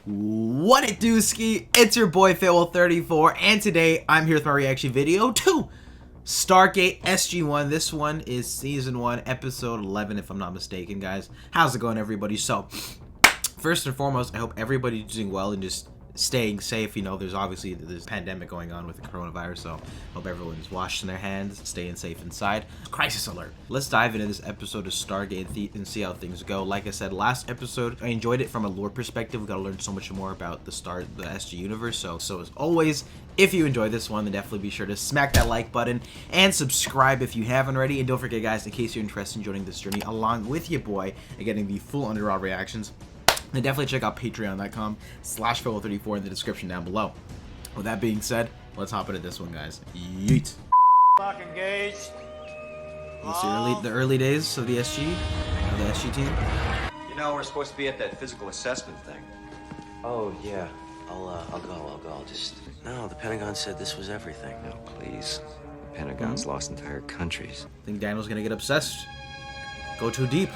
What it do, ski? It's your boy Fail34, and today I'm here with my reaction video to Stargate SG-1. This one is season 1, episode 11, if I'm not mistaken, guys. How's it going, everybody? So, first and foremost, I hope everybody's doing well and just staying safe. You know, there's obviously this pandemic going on with the coronavirus, so hope everyone's washing their hands, staying safe inside. Crisis alert. Let's dive into this episode of Stargate and see how things go. Like I said, last episode, I enjoyed it from a lore perspective. We got to learn so much more about the SG universe. So as always, if you enjoyed this one, then definitely be sure to smack that like button and subscribe if you haven't already. And don't forget, guys, in case you're interested in joining this journey along with your boy and getting the full underraw reactions, then definitely check out patreon.com/Fail34 in the description down below. With that being said, let's hop into this one, guys. Yeet. Lock engaged. You see the early days of the SG team. You know, we're supposed to be at that physical assessment thing. Oh, yeah. I'll go. No, the Pentagon said this was everything. No, please. The Pentagon's lost entire countries. I think Daniel's gonna get obsessed. Go too deep.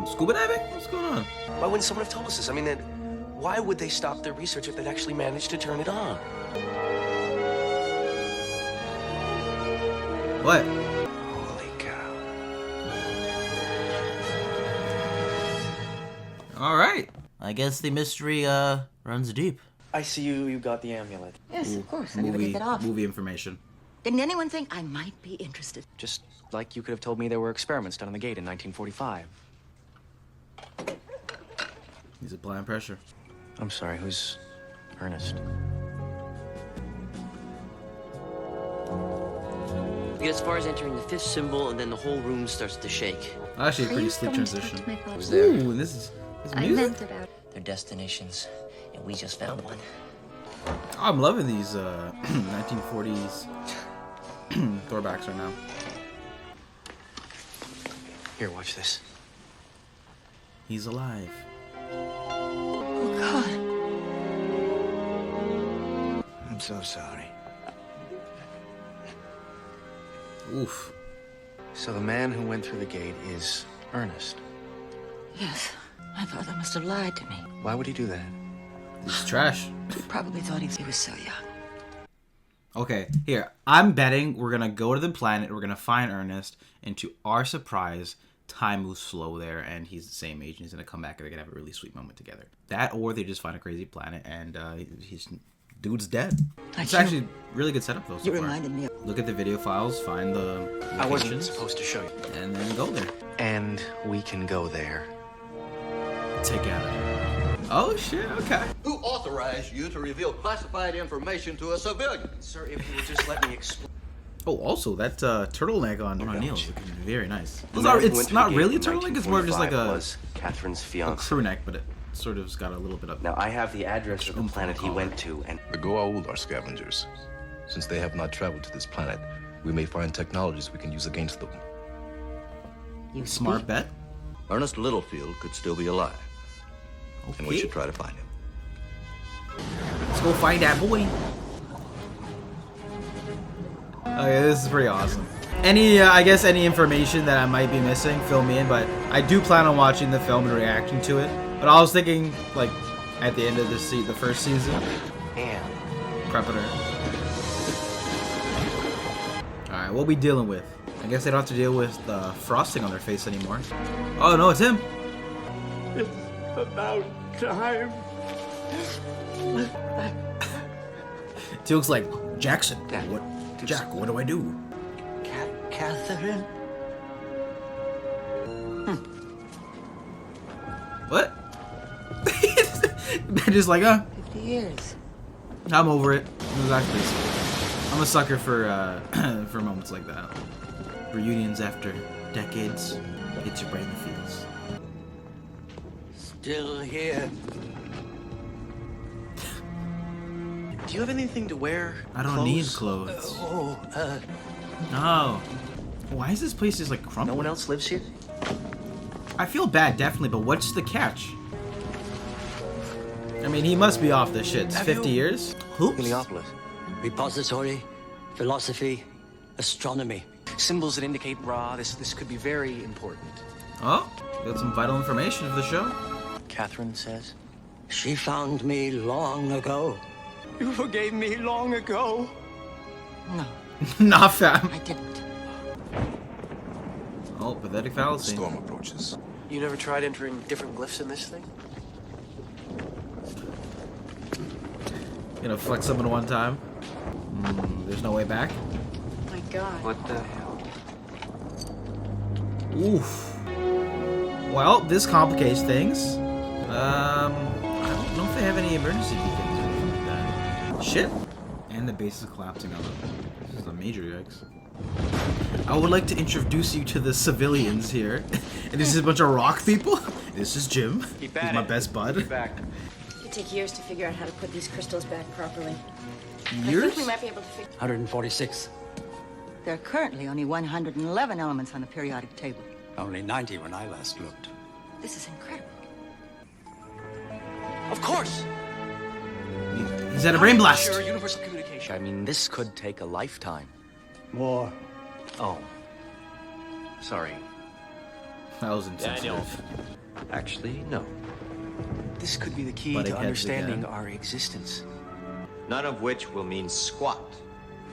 Scuba diving? What's going on? Why wouldn't someone have told us this? I mean, why would they stop their research if they'd actually managed to turn it on? What? Holy cow. Alright. I guess the mystery, runs deep. I see you got the amulet. Yes, of course. I never get that off. Movie information. Didn't anyone think I might be interested? Just like you could have told me there were experiments done on the gate in 1945. He's applying pressure. I'm sorry, who's Ernest? We get as far as entering the 5th symbol, and then the whole room starts to shake. Actually, a Are pretty you sleek still in touch transition. with my father? Was there? Ooh, and this is I music? meant about Their destinations, and we just found one. Oh, I'm loving these 1940s throwbacks right now. Here, watch this. He's alive. Oh God. I'm so sorry. Oof. So the man who went through the gate is Ernest. Yes. My father must have lied to me. Why would he do that? He's trash. He probably thought he was so young. Okay, here. I'm betting we're gonna go to the planet, we're gonna find Ernest, and to our surprise, time moves slow there, and he's the same age, and he's gonna come back and they're gonna have a really sweet moment together. That, or they just find a crazy planet, and dude's dead. It's actually a really good setup, though, so You far. reminded me of... Look at the video files, find the I wasn't locations, supposed to show you. and then go there. And we can go there. Together. Oh, shit, okay. Who authorized you to reveal classified information to a civilian? Sir, if you would just let me explain. Oh, also, that turtleneck on Neil's looking very nice. The man who went It's through not the really a gate in turtleneck, it's more just like 1945 a was Catherine's fiance. crew neck, but it sort of's got a little bit of... Now, I have the address of the planet he went to, and The Goa'uld are scavengers. Since they have not traveled to this planet, we may find technologies we can use against them. You Smart speak. bet. Ernest Littlefield could still be alive, and we Okay. should try to find him. Let's go find that boy. Okay, this is pretty awesome. I guess any information that I might be missing, fill me in, but I do plan on watching the film and reacting to it. But I was thinking, like, at the end of the first season, and prepping her. Alright, what we dealing with? I guess they don't have to deal with the frosting on their face anymore. Oh no, it's him! It's about time. Teal'c's like, Jackson, Dad, what? Jack, what do I do? Catherine? What? They're just like, 50 years. I'm over it. It was actually sweet. I'm a sucker for for moments like that. Reunions after decades. Hits your brain in the feels. Still here. do you have anything to wear? I don't need clothes. Oh, No. Why is this place just like No crumbling? one else lives here? I feel bad, definitely, but what's the catch? I mean, he must be off this shit. It's 50 years? Hoops? Heliopolis. repository, philosophy, astronomy. Symbols that indicate Ra. This could be very important. Oh, got some vital information for the show. Catherine says. She found me long ago. You forgave me long ago. No, Nah, fam. I didn't. Oh, pathetic fallacy. Storm approaches. You never tried entering different glyphs in this thing? You know, flex someone one time. There's no way back. Oh my god. What the hell? Oof. Well, this complicates things. I don't know if they have any emergency beacons or anything like that. Shit. And the base is collapsing on them. This is a major yikes. I would like to introduce you to the civilians here. And this is a bunch of rock people. This is Jim. He's my best bud. It could take years to figure out how to put these crystals back properly. I Years? think we might be able to figure. 146. There are currently only 111 elements on the periodic table. Only 90 when I last looked. This is incredible. Of course! He's at a brain blast. Sure, universal communication. I mean, this could take a lifetime. More. Oh. Sorry. That was insensitive. Actually, no. This could be the key Butting to heads understanding again. our existence. None of which will mean squat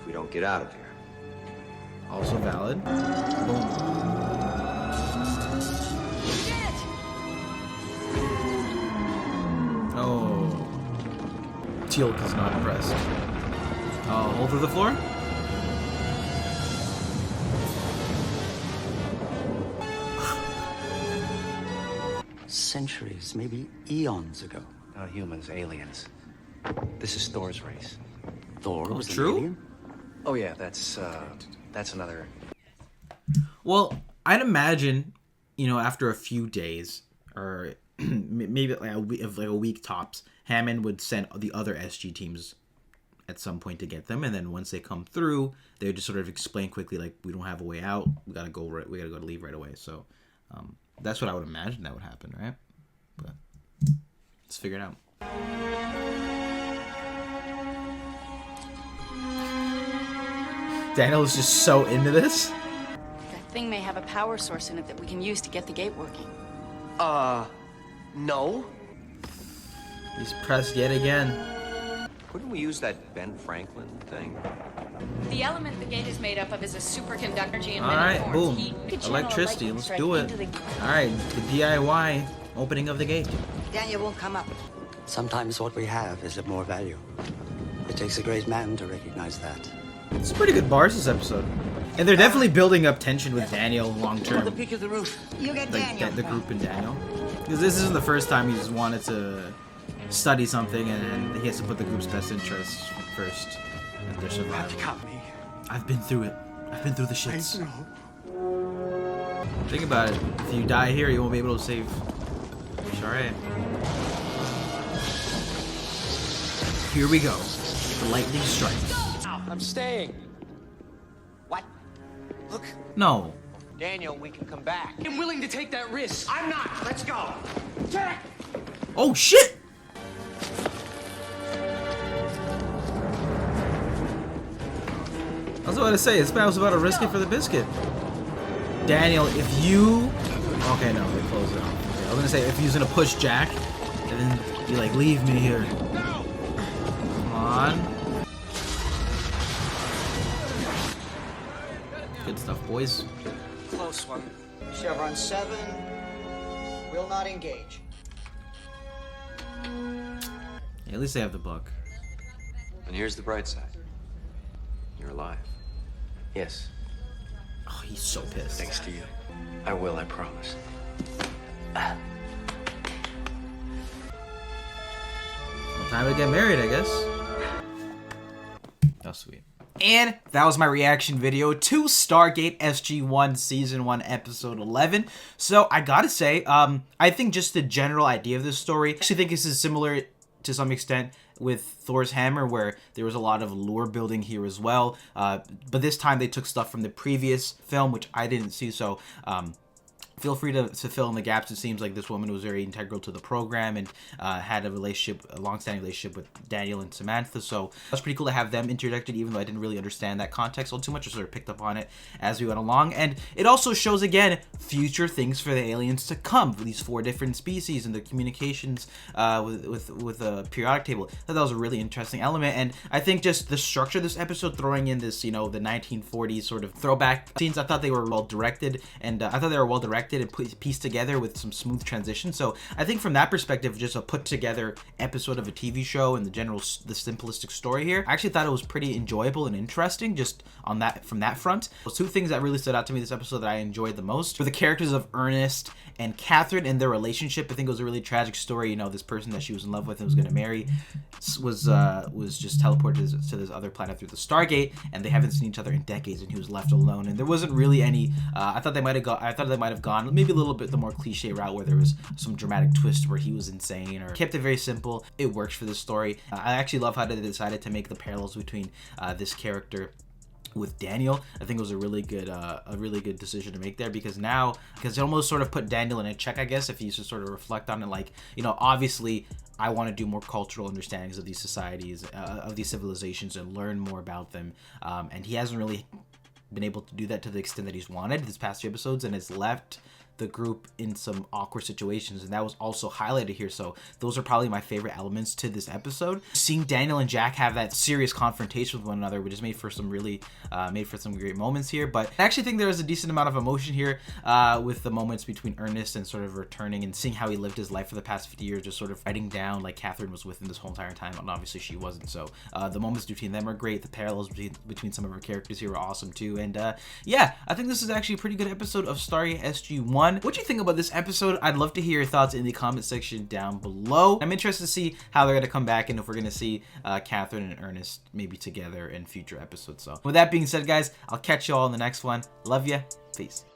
if we don't get out of here. Also valid. Boom. Oh. Teal'c is not impressed. Hold through the floor? Centuries, maybe eons ago. Not humans, aliens. This is Thor's race. Thor was an true? alien? Oh yeah, that's another... Well, I'd imagine, you know, after a few days, or maybe like a week tops, Hammond would send the other SG teams at some point to get them, and then once they come through, they would just sort of explain quickly, like, we don't have a way out, we gotta go to leave right away. So that's what I would imagine that would happen, right? But let's figure it out. Daniel is just so into this. That thing may have a power source in it that we can use to get the gate working. No? He's pressed yet again. Couldn't we use that Ben Franklin thing? The element the gate is made up of is a superconductor energy in All many right, forms. boom. Heat could channel a Electricity, lightning let's strike do it. into the- All right, the DIY opening of the gate. Daniel won't come up. Sometimes what we have is of more value. It takes a great man to recognize that. It's pretty good bars this episode. And they're definitely building up tension with Daniel long term. peak of the roof. You get Like Daniel. the group and Daniel. Because this isn't the first time he's wanted to study something and he has to put the group's best interests first and their survival. me. I've been through it. I've been through the shits. Think about it. If you die here, you won't be able to save Shara. Here we go. The lightning strikes. I'm staying. What? Look, No. Daniel, we can come back. I'm willing to take that risk. I'm not. Let's go. Oh shit! I was about to say, this man was about to risk it for the biscuit. Daniel, if you... Okay, no, they closed it off. Okay, I was gonna say, if he's gonna push Jack, and then be like, leave me here. Come on. Good stuff, boys. Close one. Chevron 7 will not engage. Yeah, at least they have the book. And here's the bright side. You're alive. Yes, Oh, he's so pissed. thanks to you. I will, I promise. Well, time to get married, I guess. Oh, sweet. And that was my reaction video to Stargate SG-1 Season 1 Episode 11. So, I gotta say, I think just the general idea of this story, I actually think this is similar to some extent with Thor's Hammer, where there was a lot of lore building here as well. But this time they took stuff from the previous film, which I didn't see, so feel free to fill in the gaps. It seems like this woman was very integral to the program and had a long-standing relationship with Daniel and Samantha. So that's pretty cool to have them interjected, even though I didn't really understand that context all too much. I sort of picked up on it as we went along. And it also shows, again, future things for the aliens to come, these 4 different species and the communications with a periodic table. I thought that was a really interesting element. And I think just the structure of this episode, throwing in this, you know, the 1940s sort of throwback scenes, I thought they were well directed, and pieced together with some smooth transition. So I think from that perspective, just a put together episode of a TV show and the simplistic story here, I actually thought it was pretty enjoyable and interesting just on that, from that front. Those 2 things that really stood out to me this episode that I enjoyed the most were the characters of Ernest and Catherine and their relationship. I think it was a really tragic story. You know, this person that she was in love with and was going to marry was just teleported to this other planet through the Stargate, and they haven't seen each other in decades, and he was left alone. And there wasn't really any. I thought they might have gone maybe a little bit the more cliche route where there was some dramatic twist where he was insane, or kept it very simple. It works for this story. I actually love how they decided to make the parallels between this character with Daniel. I think it was a really good decision to make there, because it almost sort of put Daniel in a check, I guess, if you just sort of reflect on it. Like, you know, obviously I want to do more cultural understandings of these societies, of these civilizations, and learn more about them, and he hasn't really been able to do that to the extent that he's wanted this past 2 episodes, and has left the group in some awkward situations, and that was also highlighted here. So those are probably my favorite elements to this episode. Seeing Daniel and Jack have that serious confrontation with one another, which is made for some great moments here. But I actually think there was a decent amount of emotion here with the moments between Ernest and sort of returning and seeing how he lived his life for the past 50 years, just sort of fighting down like Catherine was with him this whole entire time, and obviously she wasn't. So the moments between them are great. The parallels between some of our characters here are awesome too. And yeah, I think this is actually a pretty good episode of Stargate SG-1. What do you think about this episode? I'd love to hear your thoughts in the comment section down below. I'm interested to see how they're going to come back, and if we're going to see Catherine and Ernest maybe together in future episodes. So with that being said, guys, I'll catch you all in the next one. Love ya. Peace.